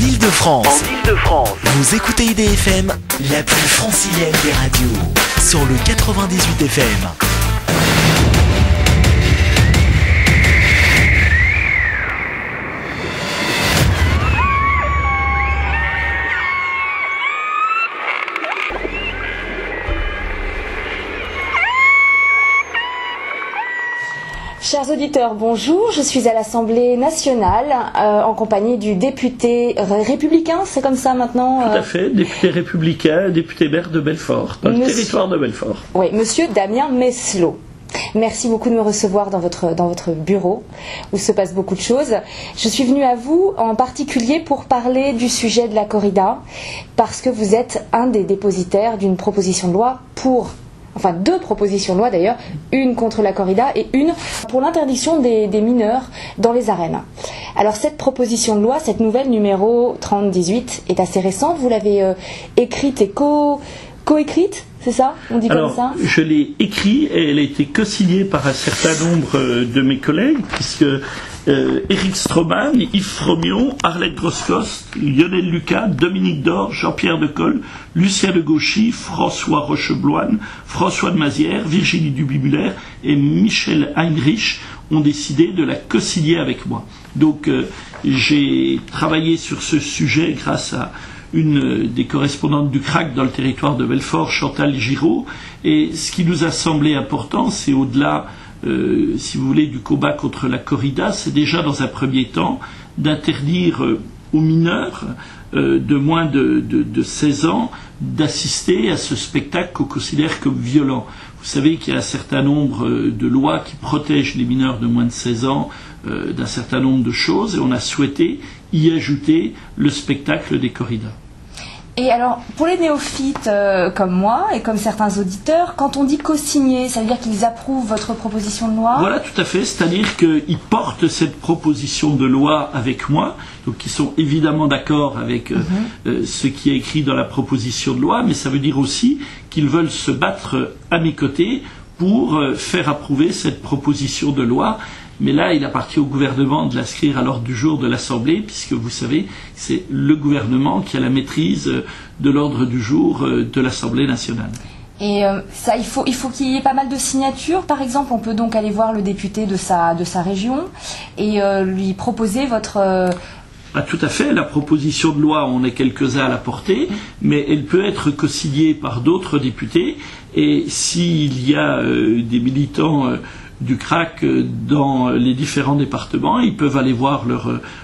Île-de-France. Vous écoutez IDFM, la plus francilienne des radios, sur le 98 FM. Chers auditeurs, bonjour. Je suis à l'Assemblée nationale en compagnie du député républicain, c'est comme ça maintenant Tout à fait, député républicain, député maire de Belfort, dans le territoire de Belfort. Oui, monsieur Damien Meslot. Merci beaucoup de me recevoir dans votre bureau où se passe beaucoup de choses. Je suis venue à vous en particulier pour parler du sujet de la corrida parce que vous êtes un des dépositaires d'une proposition de loi enfin deux propositions de loi d'ailleurs, une contre la corrida et une pour l'interdiction des mineurs dans les arènes. Alors cette proposition de loi, cette nouvelle numéro 3018 est assez récente, vous l'avez écrite et co-écrite, c'est ça? On dit comme ça? Je l'ai écrite et elle a été co-signée par un certain nombre de mes collègues, puisque Éric Stroman, Yves Fromion, Arlette Groscost, Lionel Lucas, Dominique Dor, Jean-Pierre Decolle, Lucien de Gauchy, François Rochebloine, François de Mazières, Virginie Duby-Muller et Michel Heinrich ont décidé de la co-signer avec moi. Donc j'ai travaillé sur ce sujet grâce à une des correspondantes du CRAC dans le territoire de Belfort, Chantal Giraud, et ce qui nous a semblé important, c'est au-delà si vous voulez, du combat contre la corrida, c'est déjà dans un premier temps d'interdire aux mineurs de moins de 16 ans d'assister à ce spectacle qu'on considère comme violent. Vous savez qu'il y a un certain nombre de lois qui protègent les mineurs de moins de 16 ans d'un certain nombre de choses et on a souhaité y ajouter le spectacle des corridas. Et alors, pour les néophytes comme moi et comme certains auditeurs, quand on dit co-signer, ça veut dire qu'ils approuvent votre proposition de loi? Voilà, tout à fait. C'est-à-dire qu'ils portent cette proposition de loi avec moi, donc ils sont évidemment d'accord avec ce qui est écrit dans la proposition de loi, mais ça veut dire aussi qu'ils veulent se battre à mes côtés pour faire approuver cette proposition de loi. Mais là, il appartient au gouvernement de l'inscrire à l'ordre du jour de l'Assemblée, puisque vous savez, c'est le gouvernement qui a la maîtrise de l'ordre du jour de l'Assemblée nationale. Et ça, il faut qu'il y ait pas mal de signatures. Par exemple, on peut donc aller voir le député de sa région et lui proposer votre... Tout à fait. La proposition de loi, on est quelques-uns à la porter, mais elle peut être co-signée par d'autres députés. Et s'il y a des militants... du CRAC dans les différents départements, ils peuvent aller voir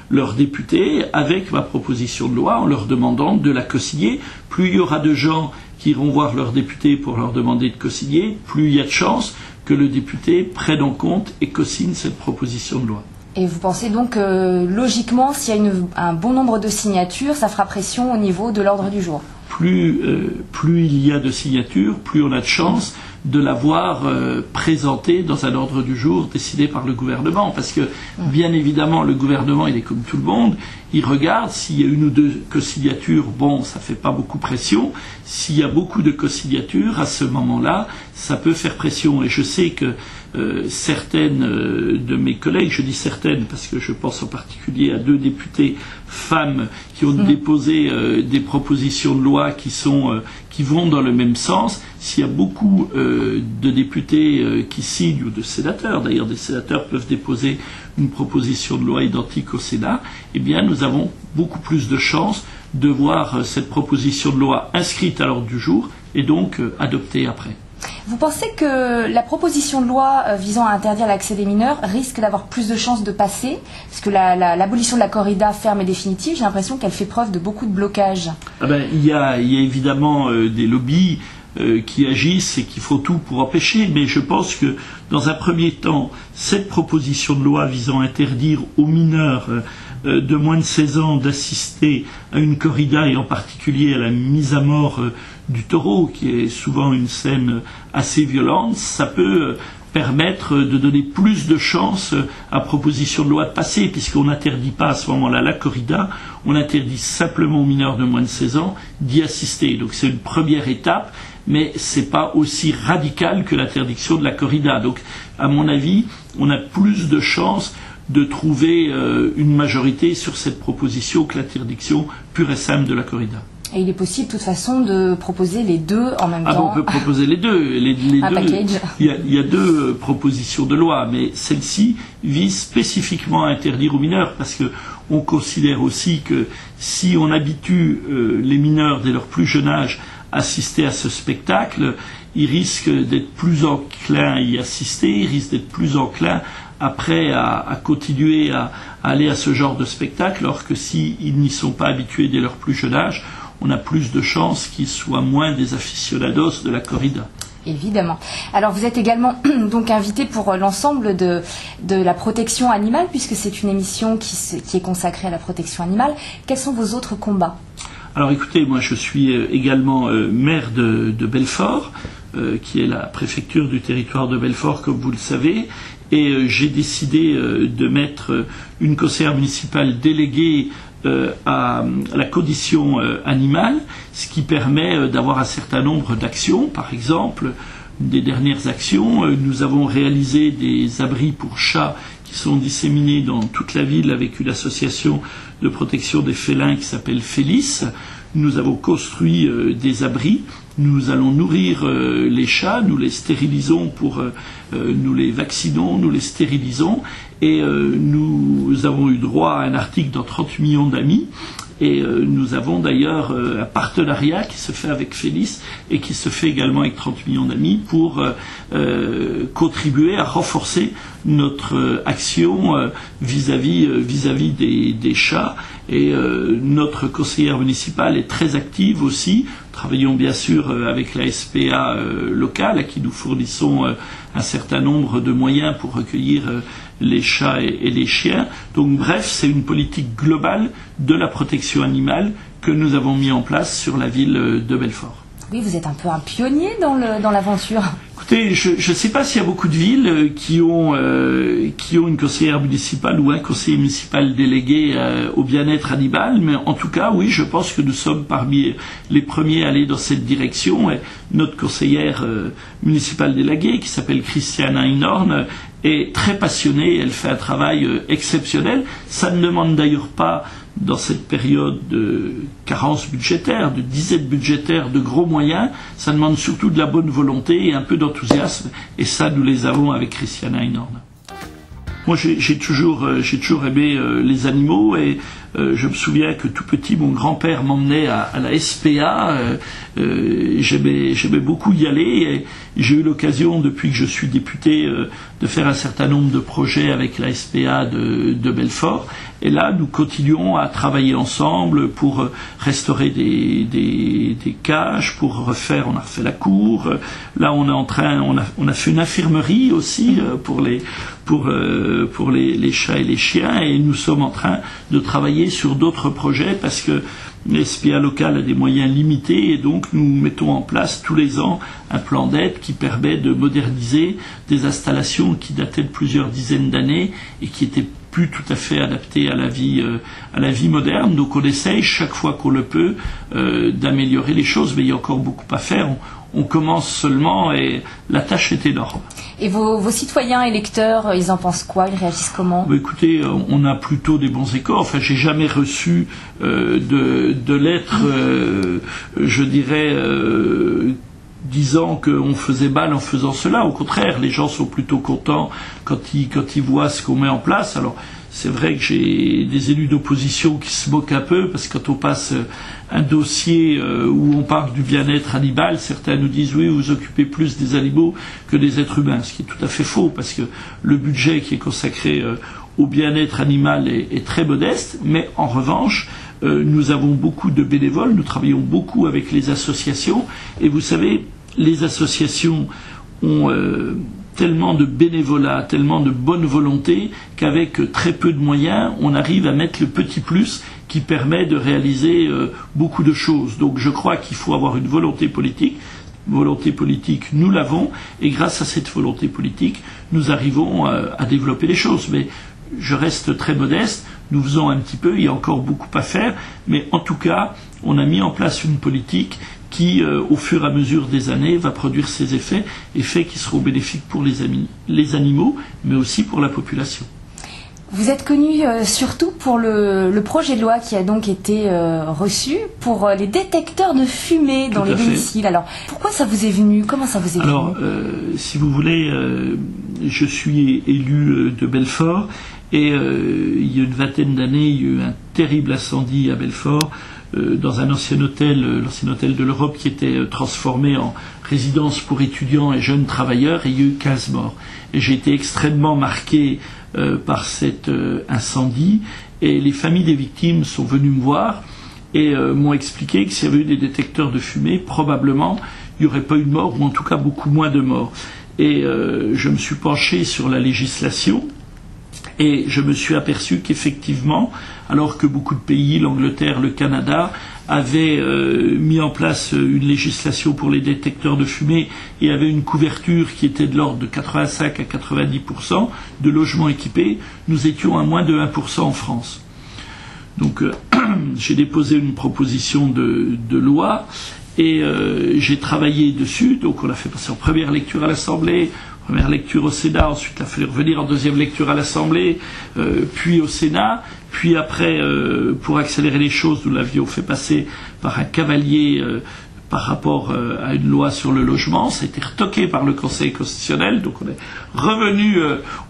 leurs députés avec ma proposition de loi en leur demandant de la co-signer. Plus il y aura de gens qui iront voir leurs députés pour leur demander de co-signer, plus il y a de chances que le député prenne en compte et co-signe cette proposition de loi. Et vous pensez donc que logiquement, s'il y a un bon nombre de signatures, ça fera pression au niveau de l'ordre du jour? Plus il y a de signatures, plus on a de chances de l'avoir présenté dans un ordre du jour décidé par le gouvernement. Parce que, bien évidemment, le gouvernement, il est comme tout le monde, il regarde s'il y a une ou deux co-signatures, bon, ça fait pas beaucoup pression. S'il y a beaucoup de co-signatures, à ce moment-là, ça peut faire pression. Et je sais que certaines de mes collègues, je dis certaines parce que je pense en particulier à deux députés femmes qui ont déposé des propositions de loi qui vont dans le même sens. S'il y a beaucoup de députés qui signent, ou de sénateurs, d'ailleurs des sénateurs peuvent déposer une proposition de loi identique au Sénat, eh bien nous avons beaucoup plus de chances de voir cette proposition de loi inscrite à l'ordre du jour et donc adoptée après. Vous pensez que la proposition de loi visant à interdire l'accès des mineurs risque d'avoir plus de chances de passer? Parce que l'abolition de la corrida ferme et définitive, j'ai l'impression qu'elle fait preuve de beaucoup de blocage. Il y a évidemment des lobbies qui agissent et qui font tout pour empêcher, mais je pense que dans un premier temps, cette proposition de loi visant à interdire aux mineurs de moins de 16 ans d'assister à une corrida et en particulier à la mise à mort du taureau, qui est souvent une scène assez violente, ça peut permettre de donner plus de chances à proposition de loi de passer, puisqu'on n'interdit pas à ce moment-là la corrida, on interdit simplement aux mineurs de moins de 16 ans d'y assister. Donc c'est une première étape, mais c'est pas aussi radical que l'interdiction de la corrida. Donc à mon avis, on a plus de chances de trouver une majorité sur cette proposition que l'interdiction pure et simple de la corrida. Et il est possible de toute façon de proposer les deux en même temps. On peut proposer les deux. Un package. Il y a deux propositions de loi, mais celle-ci vise spécifiquement à interdire aux mineurs, parce que on considère aussi que si on habitue les mineurs dès leur plus jeune âge à assister à ce spectacle, ils risquent d'être plus enclins à y assister, ils risquent d'être plus enclins après à continuer à aller à ce genre de spectacle, alors que s'ils n'y sont pas habitués dès leur plus jeune âge, on a plus de chances qu'ils soient moins des aficionados de la corrida. Évidemment. Alors vous êtes également donc invité pour l'ensemble de la protection animale, puisque c'est une émission qui est consacrée à la protection animale. Quels sont vos autres combats ? Alors écoutez, moi je suis également maire de Belfort, qui est la préfecture du territoire de Belfort, comme vous le savez, et j'ai décidé de mettre une conseillère municipale déléguée à la condition animale, ce qui permet d'avoir un certain nombre d'actions. Par exemple, une des dernières actions, nous avons réalisé des abris pour chats qui sont disséminés dans toute la ville avec une association de protection des félins qui s'appelle Félis. Nous avons construit des abris. Nous allons nourrir les chats, nous les stérilisons nous les vaccinons, nous les stérilisons, et nous avons eu droit à un article dans 30 millions d'amis, et nous avons d'ailleurs un partenariat qui se fait avec Félis et qui se fait également avec 30 millions d'amis pour contribuer à renforcer notre action vis-à-vis des chats. Et notre conseillère municipale est très active aussi. Travaillons bien sûr avec la SPA locale, à qui nous fournissons un certain nombre de moyens pour recueillir les chats et les chiens. Donc bref, c'est une politique globale de la protection animale que nous avons mis en place sur la ville de Belfort. Oui, vous êtes un peu un pionnier dans l'aventure. Écoutez, je ne sais pas s'il y a beaucoup de villes qui ont une conseillère municipale ou un conseiller municipal délégué au bien-être animal, mais en tout cas, oui, je pense que nous sommes parmi les premiers à aller dans cette direction. Et notre conseillère municipale déléguée, qui s'appelle Christiane Einhorn, est très passionnée, elle fait un travail exceptionnel. Ça ne demande d'ailleurs pas, dans cette période de carence budgétaire, de disette budgétaire, de gros moyens, ça demande surtout de la bonne volonté et un peu d'enthousiasme, et ça nous les avons avec Christiane Einhorn. Moi j'ai toujours aimé les animaux, et je me souviens que tout petit mon grand-père m'emmenait à la SPA, j'aimais beaucoup y aller, et j'ai eu l'occasion depuis que je suis député de faire un certain nombre de projets avec la SPA de Belfort, et là nous continuons à travailler ensemble pour restaurer des cages, pour refaire, on a refait la cour, là on a fait une infirmerie aussi pour les chats et les chiens, et nous sommes en train de travailler sur d'autres projets parce que l'SPA locale a des moyens limités, et donc nous mettons en place tous les ans un plan d'aide qui permet de moderniser des installations qui dataient de plusieurs dizaines d'années et qui étaient plus tout à fait adaptées à la vie moderne. Donc on essaye chaque fois qu'on le peut d'améliorer les choses, mais il y a encore beaucoup à faire. On commence seulement et la tâche est énorme. Et vos citoyens électeurs, ils en pensent quoi? Ils réagissent comment? Écoutez, on a plutôt des bons échos. Enfin, j'ai jamais reçu de lettres, je dirais, disant qu'on faisait mal en faisant cela. Au contraire, les gens sont plutôt contents quand ils voient ce qu'on met en place. Alors, c'est vrai que j'ai des élus d'opposition qui se moquent un peu, parce que quand on passe un dossier où on parle du bien-être animal, certains nous disent oui, vous occupez plus des animaux que des êtres humains, ce qui est tout à fait faux, parce que le budget qui est consacré au bien-être animal est très modeste, mais en revanche, nous avons beaucoup de bénévoles, nous travaillons beaucoup avec les associations, et vous savez, les associations ont tellement de bénévolat, tellement de bonne volonté, qu'avec très peu de moyens, on arrive à mettre le petit plus qui permet de réaliser beaucoup de choses. Donc je crois qu'il faut avoir une volonté politique. Volonté politique, nous l'avons, et grâce à cette volonté politique, nous arrivons à développer les choses. Mais je reste très modeste, nous faisons un petit peu, il y a encore beaucoup à faire, mais en tout cas, on a mis en place une politique qui, au fur et à mesure des années, va produire ses effets qui seront bénéfiques pour les animaux, mais aussi pour la population. Vous êtes connu surtout pour le projet de loi qui a donc été reçu pour les détecteurs de fumée dans les domiciles. Alors, pourquoi ça vous est venu? Comment ça vous est venu? Alors, si vous voulez, je suis élu de Belfort et il y a une vingtaine d'années, il y a eu un terrible incendie à Belfort dans un ancien hôtel, l'ancien hôtel de l'Europe qui était transformé en résidence pour étudiants et jeunes travailleurs, et il y a eu 15 morts. Et j'ai été extrêmement marqué par cet incendie, et les familles des victimes sont venues me voir et m'ont expliqué que s'il y avait eu des détecteurs de fumée, probablement il n'y aurait pas eu de mort, ou en tout cas beaucoup moins de morts. Et je me suis penché sur la législation et je me suis aperçu qu'effectivement, alors que beaucoup de pays, l'Angleterre, le Canada, avaient mis en place une législation pour les détecteurs de fumée et avaient une couverture qui était de l'ordre de 85 à 90% de logements équipés, nous étions à moins de 1% en France. Donc j'ai déposé une proposition de loi et j'ai travaillé dessus. Donc on l'a fait passer en première lecture à l'Assemblée, première lecture au Sénat, ensuite il a fallu revenir en deuxième lecture à l'Assemblée, puis au Sénat, puis après, pour accélérer les choses, nous l'avions fait passer par un cavalier par rapport à une loi sur le logement. Ça a été retoqué par le Conseil constitutionnel, donc on est revenu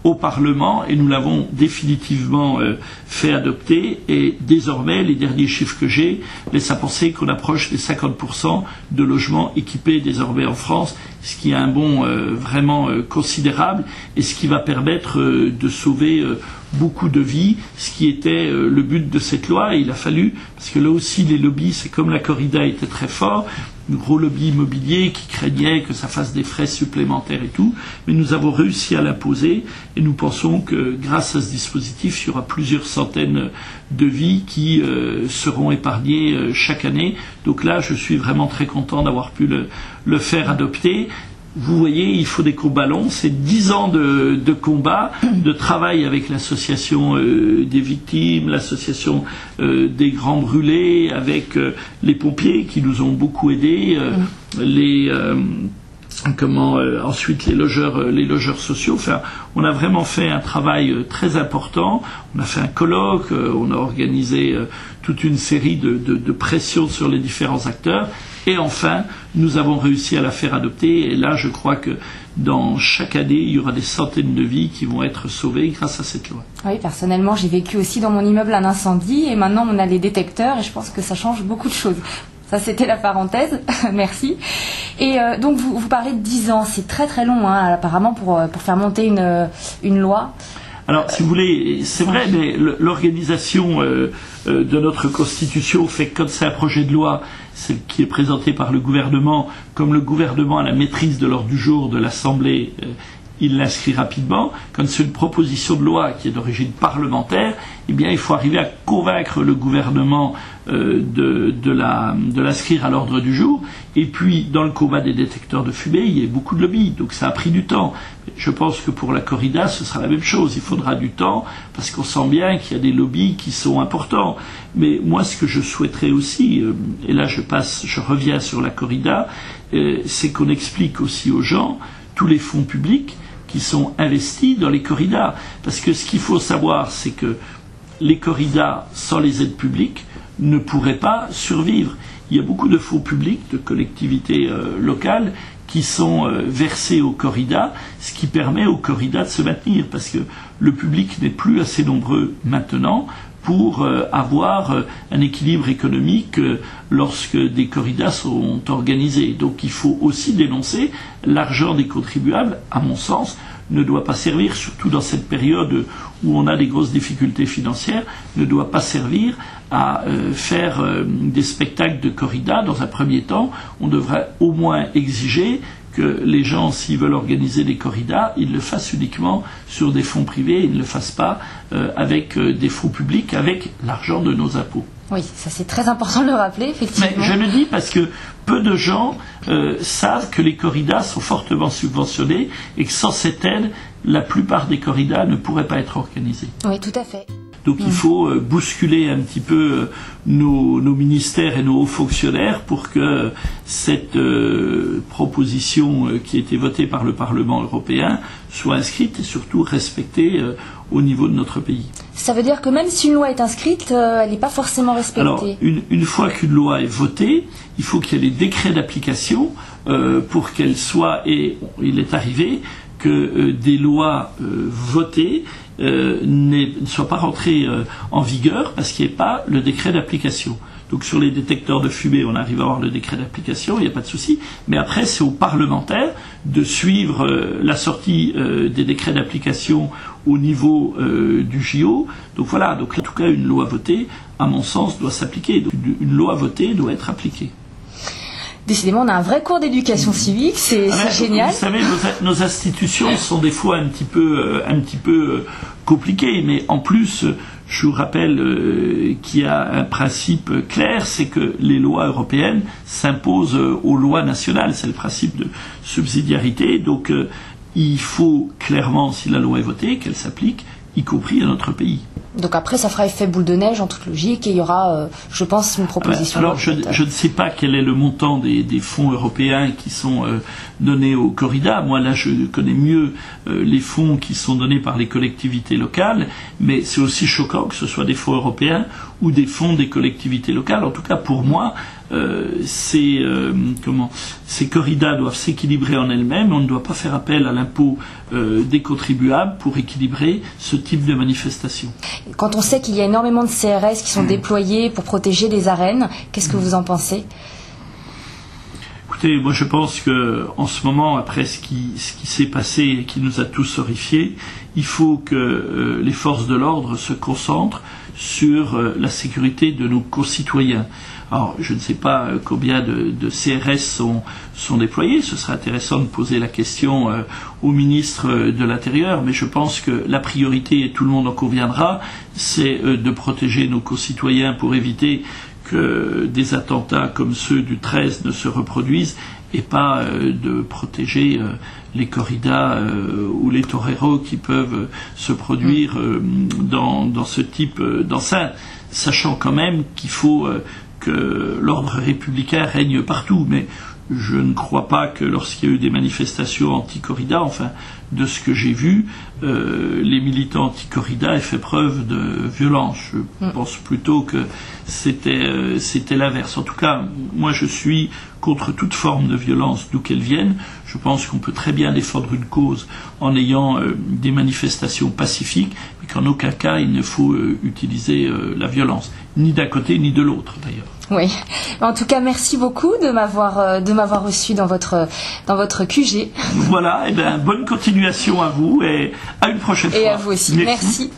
au Parlement et nous l'avons définitivement fait adopter. Et désormais, les derniers chiffres que j'ai laissent à penser qu'on approche des 50% de logements équipés désormais en France, ce qui est un bond vraiment considérable et ce qui va permettre de sauver beaucoup de vies, ce qui était le but de cette loi. Et il a fallu, parce que là aussi les lobbies, c'est comme la corrida était très fort, un gros lobby immobilier qui craignait que ça fasse des frais supplémentaires et tout, mais nous avons réussi à l'imposer et nous pensons que grâce à ce dispositif, il y aura plusieurs centaines de vies qui seront épargnées chaque année. Donc là, je suis vraiment très content d'avoir pu le faire adopter. Vous voyez, il faut des combats longs, c'est 10 ans de combat, de travail avec l'association des victimes, l'association des grands brûlés, avec les pompiers qui nous ont beaucoup aidés, ensuite les logeurs sociaux. Enfin, on a vraiment fait un travail très important. On a fait un colloque, on a organisé toute une série de pressions sur les différents acteurs. Et enfin, nous avons réussi à la faire adopter. Et là, je crois que dans chaque année, il y aura des centaines de vies qui vont être sauvées grâce à cette loi. Oui, personnellement, j'ai vécu aussi dans mon immeuble un incendie. Et maintenant, on a les détecteurs. Et je pense que ça change beaucoup de choses. Ça, c'était la parenthèse. Merci. Et donc, vous parlez de 10 ans. C'est très très long, hein, apparemment, pour faire monter une loi. Alors, si vous voulez, c'est vrai, mais l'organisation de notre Constitution fait que quand c'est un projet de loi, c'est qui est présenté par le gouvernement, comme le gouvernement a la maîtrise de l'ordre du jour de l'Assemblée, il l'inscrit rapidement. Quand c'est une proposition de loi qui est d'origine parlementaire, eh bien, il faut arriver à convaincre le gouvernement de l'inscrire à l'ordre du jour. Et puis, dans le combat des détecteurs de fumée, il y a beaucoup de lobbies, donc ça a pris du temps. Je pense que pour la corrida, ce sera la même chose. Il faudra du temps, parce qu'on sent bien qu'il y a des lobbies qui sont importants. Mais moi, ce que je souhaiterais aussi, et là je reviens sur la corrida, c'est qu'on explique aussi aux gens tous les fonds publics qui sont investis dans les corridas. Parce que ce qu'il faut savoir, c'est que les corridas, sans les aides publiques, ne pourraient pas survivre. Il y a beaucoup de fonds publics, de collectivités locales, qui sont versés aux corridas, ce qui permet aux corridas de se maintenir, parce que le public n'est plus assez nombreux maintenant pour avoir un équilibre économique lorsque des corridas sont organisées. Donc il faut aussi dénoncer l'argent des contribuables, à mon sens, ne doit pas servir, surtout dans cette période où on a des grosses difficultés financières, ne doit pas servir à faire des spectacles de corrida. Dans un premier temps, on devrait au moins exiger que les gens, s'ils veulent organiser des corridas, ils le fassent uniquement sur des fonds privés, ils ne le fassent pas avec des fonds publics, avec l'argent de nos impôts. Oui, ça c'est très important de le rappeler, effectivement. Mais je le dis parce que peu de gens savent que les corridas sont fortement subventionnés et que sans cette aide, la plupart des corridas ne pourraient pas être organisées. Oui, tout à fait. Donc il faut bousculer un petit peu nos ministères et nos hauts fonctionnaires pour que cette proposition qui a été votée par le Parlement européen soit inscrite et surtout respectée au niveau de notre pays. Ça veut dire que même si une loi est inscrite, elle n'est pas forcément respectée. Alors, une fois qu'une loi est votée, il faut qu'il y ait les décrets d'application pour qu'elle soit, et il est arrivé que des lois votées ne soient pas rentrées en vigueur parce qu'il n'y ait pas le décret d'application. Donc sur les détecteurs de fumée, on arrive à avoir le décret d'application, il n'y a pas de souci. Mais après, c'est aux parlementaires de suivre la sortie des décrets d'application au niveau du JO. Donc voilà, donc en tout cas, une loi votée, à mon sens, doit s'appliquer. Donc une loi votée doit être appliquée. Décidément, on a un vrai cours d'éducation civique, c'est génial. Vous savez, nos institutions sont des fois un petit peu compliquées, mais en plus, je vous rappelle qu'il y a un principe clair, c'est que les lois européennes s'imposent aux lois nationales. C'est le principe de subsidiarité. Donc, il faut clairement, si la loi est votée, qu'elle s'applique, y compris à notre pays. Donc après, ça fera effet boule de neige en toute logique et il y aura, je pense, une proposition. Alors, je ne sais pas quel est le montant des fonds européens qui sont donnés aux corridas. Moi, là, je connais mieux les fonds qui sont donnés par les collectivités locales, mais c'est aussi choquant que ce soit des fonds européens ou des fonds des collectivités locales. En tout cas, pour moi, ces corridas doivent s'équilibrer en elles-mêmes. On ne doit pas faire appel à l'impôt des contribuables pour équilibrer ce type de manifestation. Quand on sait qu'il y a énormément de CRS qui sont déployés pour protéger les arènes, qu'est-ce que vous en pensez ? Écoutez, moi je pense que en ce moment, après ce qui s'est passé et qui nous a tous horrifiés, il faut que les forces de l'ordre se concentrent sur la sécurité de nos concitoyens. Alors, je ne sais pas combien de CRS sont déployés. Ce serait intéressant de poser la question au ministre de l'Intérieur, mais je pense que la priorité, et tout le monde en conviendra, c'est de protéger nos concitoyens pour éviter que des attentats comme ceux du 13 ne se reproduisent et pas de protéger les corridas ou les toreros qui peuvent se produire dans ce type d'enceinte, sachant quand même qu'il faut que l'ordre républicain règne partout, mais je ne crois pas que lorsqu'il y a eu des manifestations anti-corrida, enfin, de ce que j'ai vu, les militants anti-corrida aient fait preuve de violence. Je pense plutôt que c'était l'inverse. En tout cas, moi je suis contre toute forme de violence, d'où qu'elle vienne. Je pense qu'on peut très bien défendre une cause en ayant des manifestations pacifiques, mais qu'en aucun cas il ne faut utiliser la violence, ni d'un côté ni de l'autre d'ailleurs. Oui. En tout cas, merci beaucoup de m'avoir reçu dans votre QG. Voilà, et bien bonne continuation à vous et à une prochaine fois. Et à vous aussi. Merci.